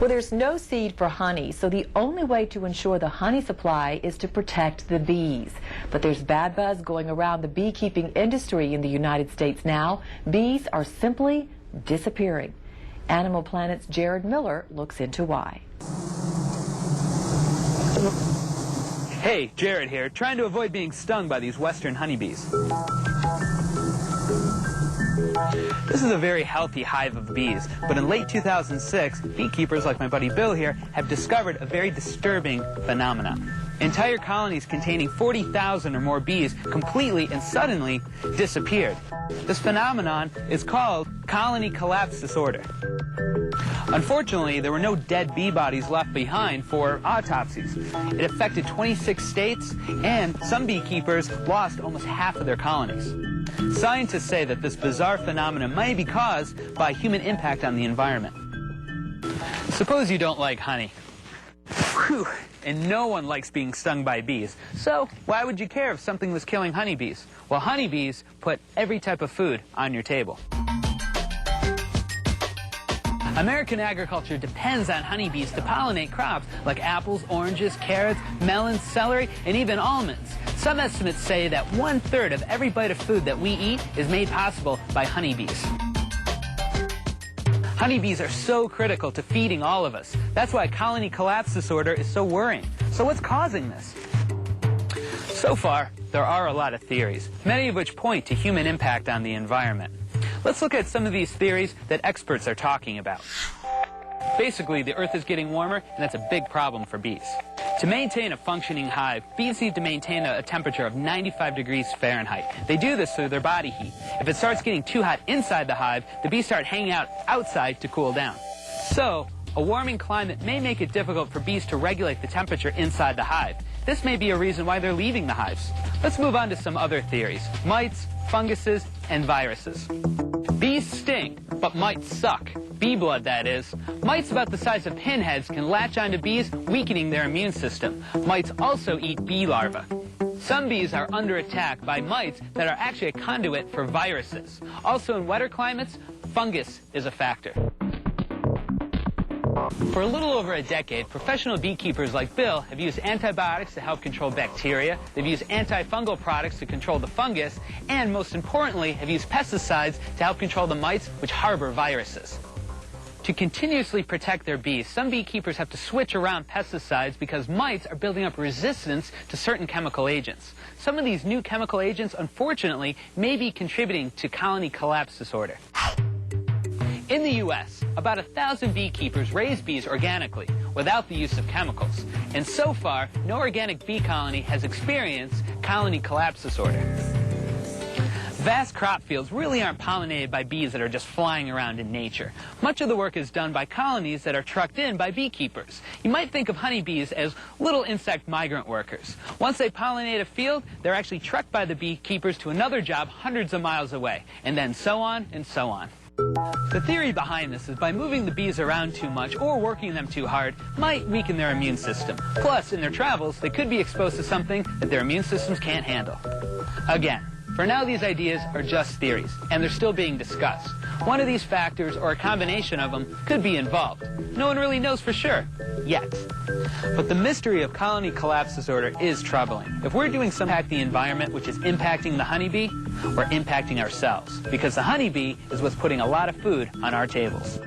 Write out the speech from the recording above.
Well, there's no seed for honey, so the only way to ensure the honey supply is to protect the bees. But there's bad buzz going around the beekeeping industry in the United States now. Bees are simply disappearing. Animal Planet's Jared Miller looks into why. Hey, Jared here, trying to avoid being stung by these western honeybees. This is a very healthy hive of bees, but in late 2006, beekeepers like my buddy Bill here have discovered a very disturbing phenomenon. Entire colonies containing 40,000 or more bees completely and suddenly disappeared. This phenomenon is called colony collapse disorder. Unfortunately, there were no dead bee bodies left behind for autopsies. It affected 26 states, and some beekeepers lost almost half of their colonies. Scientists say that this bizarre phenomenon may be caused by human impact on the environment. Suppose you don't like honey. Whew. And no one likes being stung by bees. So why would you care if something was killing honeybees? Well, honeybees put every type of food on your table. American agriculture depends on honeybees to pollinate crops like apples, oranges, carrots, melons, celery, and even almonds. Some estimates say that 1/3 of every bite of food that we eat is made possible by honeybees. Honeybees are so critical to feeding all of us. That's why colony collapse disorder is so worrying. So what's causing this? So far, there are a lot of theories, many of which point to human impact on the environment. Let's look at some of these theories that experts are talking about. Basically, the Earth is getting warmer, and that's a big problem for bees. To maintain a functioning hive, bees need to maintain a temperature of 95 degrees Fahrenheit. They do this through their body heat. If it starts getting too hot inside the hive, the bees start hanging out outside to cool down. So, a warming climate may make it difficult for bees to regulate the temperature inside the hive. This may be a reason why they're leaving the hives. Let's move on to some other theories. Mites, funguses, and viruses. Bees sting, but mites suck. Bee blood, that is. Mites about the size of pinheads can latch onto bees, weakening their immune system. Mites also eat bee larvae. Some bees are under attack by mites that are actually a conduit for viruses. Also in wetter climates, fungus is a factor. For a little over a decade, professional beekeepers like Bill have used antibiotics to help control bacteria, they've used antifungal products to control the fungus, and most importantly, have used pesticides to help control the mites which harbor viruses. To continuously protect their bees, some beekeepers have to switch around pesticides because mites are building up resistance to certain chemical agents. Some of these new chemical agents, unfortunately, may be contributing to colony collapse disorder. In the U.S., about 1,000 beekeepers raise bees organically without the use of chemicals. And so far, no organic bee colony has experienced colony collapse disorder. Vast crop fields really aren't pollinated by bees that are just flying around in nature. Much of the work is done by colonies that are trucked in by beekeepers. You might think of honeybees as little insect migrant workers. Once they pollinate a field, they're actually trucked by the beekeepers to another job hundreds of miles away, and then so on and so on. The theory behind this is by moving the bees around too much or working them too hard might weaken their immune system. Plus, in their travels, they could be exposed to something that their immune systems can't handle. Again, for now these ideas are just theories, and they're still being discussed. One of these factors, or a combination of them, could be involved. No one really knows for sure, yet. But the mystery of colony collapse disorder is troubling. If we're doing something to impact the environment which is impacting the honeybee, we're impacting ourselves. Because the honeybee is what's putting a lot of food on our tables.